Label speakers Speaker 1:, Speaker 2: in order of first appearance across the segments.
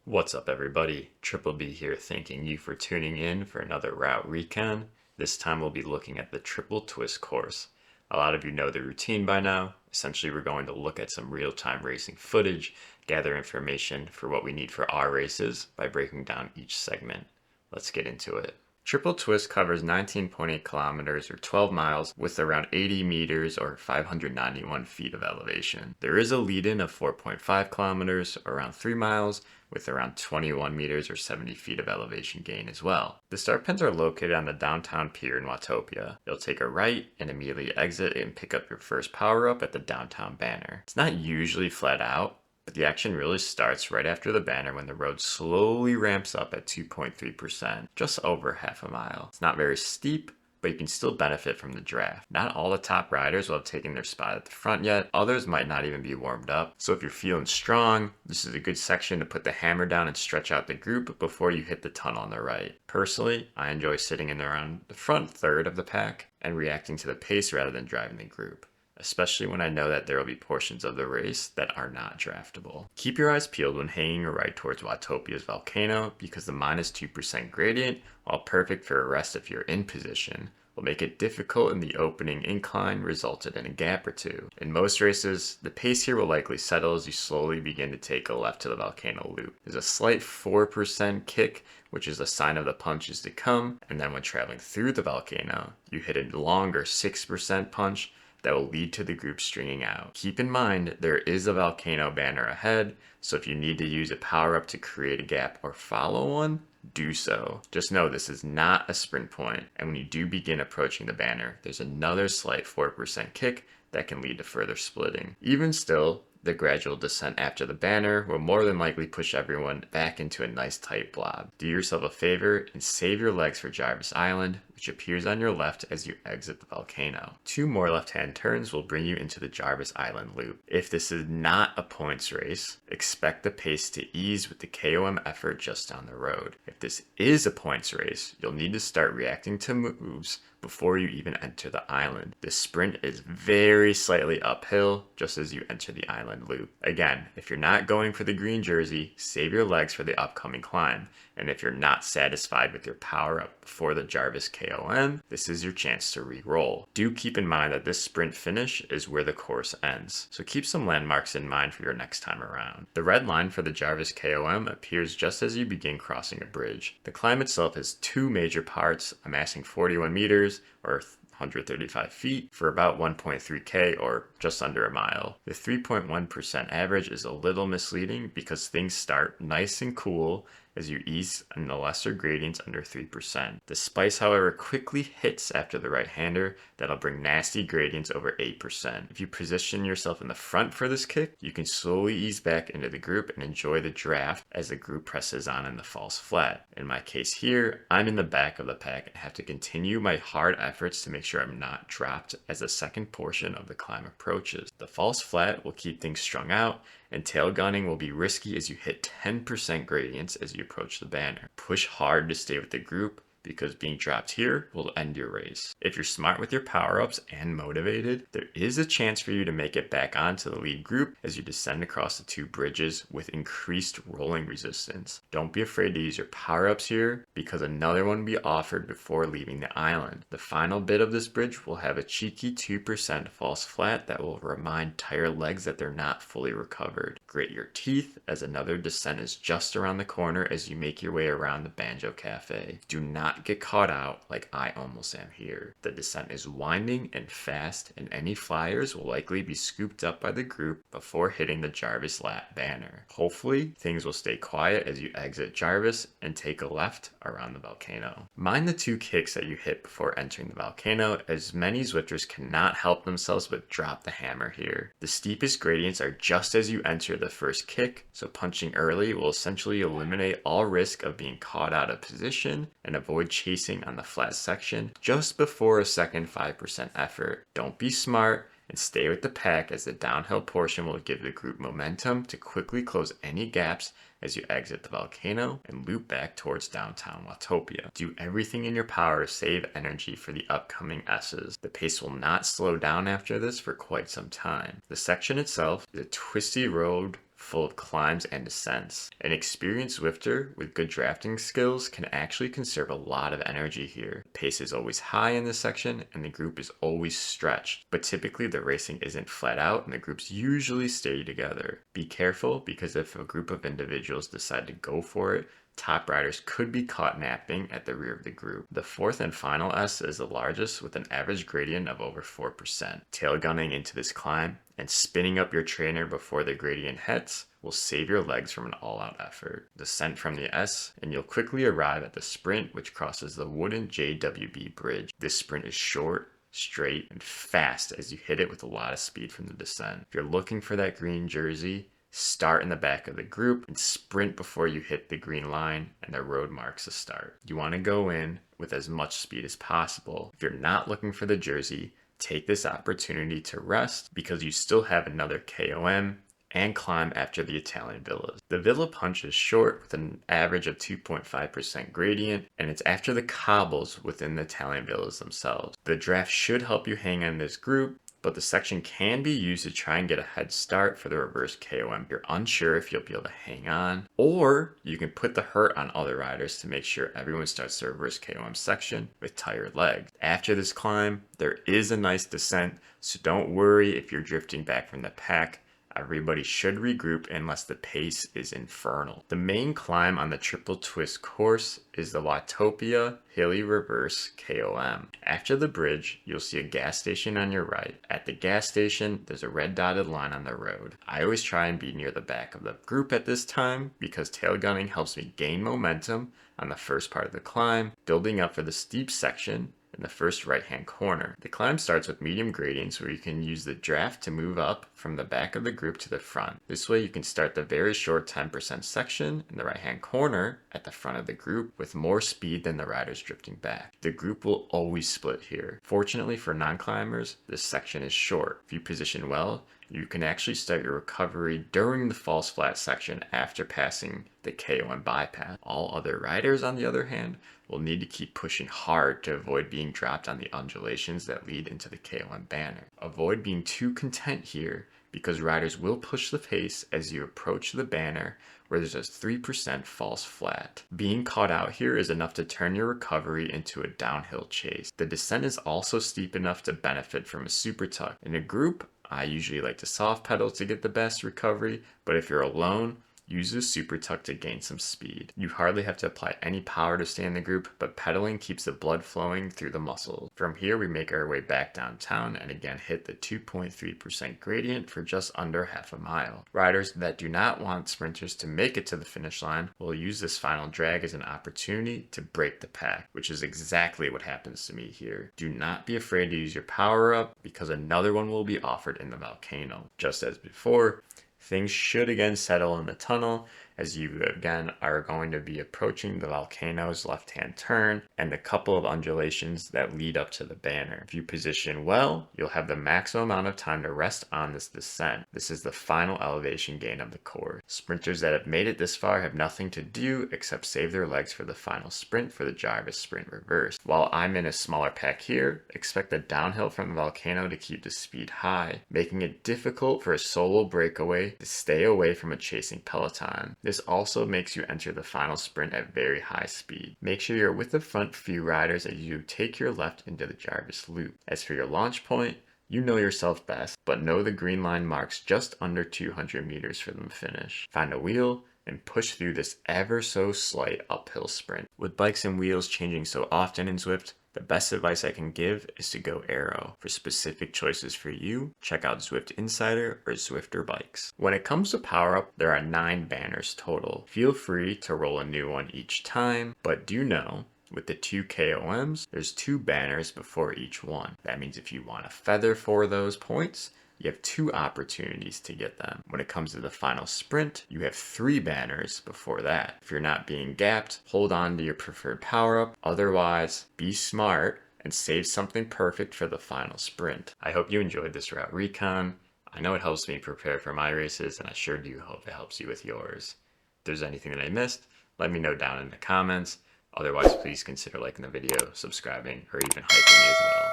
Speaker 1: What's up, everybody? Triple B here, thanking you for tuning in for another route recon. This time we'll be looking at the triple twist course. A lot of you know the routine by now. Essentially, we're going to look at some real-time racing footage, gather information for what we need for our races by breaking down each segment. Let's get into it. Triple twist covers 19.8 kilometers or 12 miles with around 80 meters or 591 feet of elevation. There is a lead-in of 4.5 kilometers, around 3 miles, with around 21 meters or 70 feet of elevation gain as well. The start pins are located on the downtown pier in Watopia. You'll take a right and immediately exit and pick up your first power-up at the downtown banner. It's not usually flat out, but the action really starts right after the banner when the road slowly ramps up at 2.3%, just over half a mile. It's not very steep, but you can still benefit from the draft. Not all the top riders will have taken their spot at the front yet. Others might not even be warmed up. So if you're feeling strong, this is a good section to put the hammer down and stretch out the group before you hit the tunnel on the right. Personally, I enjoy sitting in around the front third of the pack and reacting to the pace rather than driving the group, especially when I know that there will be portions of the race that are not draftable. Keep your eyes peeled when hanging a right towards Watopia's Volcano because the minus 2% gradient, while perfect for a rest if you're in position, will make it difficult in the opening incline, resulted in a gap or two. In most races, the pace here will likely settle as you slowly begin to take a left to the Volcano loop. There's a slight 4% kick, which is a sign of the punches to come, and then when traveling through the Volcano, you hit a longer 6% punch that will lead to the group stringing out. Keep in mind, there is a Volcano banner ahead, so if you need to use a power-up to create a gap or follow one, do so. Just know this is not a sprint point, and when you do begin approaching the banner, there's another slight 4% kick that can lead to further splitting. Even still, the gradual descent after the banner will more than likely push everyone back into a nice tight blob. Do yourself a favor and save your legs for Jarvis Island, which appears on your left as you exit the Volcano. 2 more left-hand turns will bring you into the Jarvis Island loop. If this is not a points race, expect the pace to ease with the KOM effort just down the road. If this is a points race, you'll need to start reacting to moves before you even enter the island. The sprint is very slightly uphill just as you enter the island loop. Again, if you're not going for the green jersey, save your legs for the upcoming climb. And if you're not satisfied with your power up before the Jarvis KOM, this is your chance to re-roll. Do keep in mind that this sprint finish is where the course ends, so keep some landmarks in mind for your next time around. The red line for the Jarvis KOM appears just as you begin crossing a bridge. The climb itself has 2 major parts, amassing 41 meters or 135 feet for about 1.3k or just under a mile. The 3.1% average is a little misleading because things start nice and cool as you ease in the lesser gradients under 3%. The spice, however, quickly hits after the right-hander that'll bring nasty gradients over 8%. If you position yourself in the front for this kick, you can slowly ease back into the group and enjoy the draft as the group presses on in the false flat. In my case here, I'm in the back of the pack and have to continue my hard efforts to make sure I'm not dropped as the second portion of the climb approaches. The false flat will keep things strung out, and tail gunning will be risky as you hit 10% gradients as you approach the banner. Push hard to stay with the group because being dropped here will end your race. If you're smart with your power-ups and motivated, there is a chance for you to make it back onto the lead group as you descend across the 2 bridges with increased rolling resistance. Don't be afraid to use your power-ups here because another one will be offered before leaving the island. The final bit of this bridge will have a cheeky 2% false flat that will remind tired legs that they're not fully recovered. Grit your teeth as another descent is just around the corner as you make your way around the Banjo Cafe. Do not get caught out like I almost am here. The descent is winding and fast, and any flyers will likely be scooped up by the group before hitting the Jarvis lap banner. Hopefully, things will stay quiet as you exit Jarvis and take a left around the Volcano. Mind the 2 kicks that you hit before entering the Volcano, as many Zwifters cannot help themselves but drop the hammer here. The steepest gradients are just as you enter the first kick, so punching early will essentially eliminate all risk of being caught out of position and avoid chasing on the flat section just before a second 5% effort. Don't be smart and stay with the pack as the downhill portion will give the group momentum to quickly close any gaps as you exit the Volcano and loop back towards downtown Watopia. Do everything in your power to save energy for the upcoming Esses. The pace will not slow down after this for quite some time. The section itself is a twisty road full of climbs and descents. An experienced Zwifter with good drafting skills can actually conserve a lot of energy here. The pace is always high in this section and the group is always stretched, but typically the racing isn't flat out and the groups usually stay together. Be careful, because if a group of individuals decide to go for it, top riders could be caught napping at the rear of the group. The fourth and final S is the largest, with an average gradient of over 4%. Tail gunning into this climb and spinning up your trainer before the gradient hits will save your legs from an all-out effort. Descent from the S and you'll quickly arrive at the sprint, which crosses the wooden JWB bridge. This sprint is short, straight, and fast as you hit it with a lot of speed from the descent. If you're looking for that green jersey, start in the back of the group and sprint before you hit the green line and the road marks the start. You want to go in with as much speed as possible. If you're not looking for the jersey, take this opportunity to rest, because you still have another KOM and climb after the Italian villas. The villa punch is short with an average of 2.5% gradient, and it's after the cobbles within the Italian villas themselves. The draft should help you hang on this group, but the section can be used to try and get a head start for the reverse KOM. You're unsure if you'll be able to hang on, or you can put the hurt on other riders to make sure everyone starts the reverse KOM section with tired legs. After this climb, there is a nice descent, so don't worry if you're drifting back from the pack. Everybody should regroup unless the pace is infernal. The main climb on the triple twist course is the Watopia Hilly Reverse KOM. After the bridge, you'll see a gas station on your right. At the gas station, there's a red dotted line on the road. I always try and be near the back of the group at this time, because tail gunning helps me gain momentum on the first part of the climb, building up for the steep section in the first right-hand corner. The climb starts with medium gradients where you can use the draft to move up from the back of the group to the front. This way you can start the very short 10% section in the right-hand corner at the front of the group with more speed than the riders drifting back. The group will always split here. Fortunately for non-climbers, this section is short. If you position well, you can actually start your recovery during the false flat section after passing the KOM bypass. All other riders, on the other hand, will need to keep pushing hard to avoid being dropped on the undulations that lead into the KOM banner. Avoid being too content here, because riders will push the pace as you approach the banner where there's a 3% false flat. Being caught out here is enough to turn your recovery into a downhill chase. The descent is also steep enough to benefit from a super tuck. In a group, I usually like to soft pedal to get the best recovery, but if you're alone, use a super tuck to gain some speed. You hardly have to apply any power to stay in the group, but pedaling keeps the blood flowing through the muscles. From here, we make our way back downtown and again hit the 2.3% gradient for just under half a mile. Riders that do not want sprinters to make it to the finish line will use this final drag as an opportunity to break the pack, which is exactly what happens to me here. Do not be afraid to use your power up, because another one will be offered in the Volcano. Just as before, things should again settle in the tunnel as you again are going to be approaching the Volcano's left-hand turn and a couple of undulations that lead up to the banner. If you position well, you'll have the maximum amount of time to rest on this descent. This is the final elevation gain of the course. Sprinters that have made it this far have nothing to do except save their legs for the final sprint for the Jarvis Sprint Reverse. While I'm in a smaller pack here, expect the downhill from the Volcano to keep the speed high, making it difficult for a solo breakaway to stay away from a chasing peloton. This also makes you enter the final sprint at very high speed. Make sure you're with the front few riders as you take your left into the Jarvis loop. As for your launch point, you know yourself best, but know the green line marks just under 200 meters for the finish. Find a wheel and push through this ever so slight uphill sprint. With bikes and wheels changing so often in Zwift, the best advice I can give is to go aero. For specific choices for you, check out Zwift Insider or Zwifter Bikes. When it comes to power up, there are 9 banners total. Feel free to roll a new one each time, but do know, with the 2 KOMs, there's 2 banners before each one. That means if you want a feather for those points, you have 2 opportunities to get them. When it comes to the final sprint, you have 3 banners before that. If you're not being gapped, hold on to your preferred power-up. Otherwise, be smart and save something perfect for the final sprint. I hope you enjoyed this route recon. I know it helps me prepare for my races, and I sure do hope it helps you with yours. If there's anything that I missed, let me know down in the comments. Otherwise, please consider liking the video, subscribing, or even hyping me as well.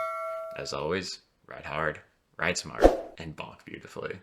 Speaker 1: As always, ride hard, ride smart, and bonk beautifully.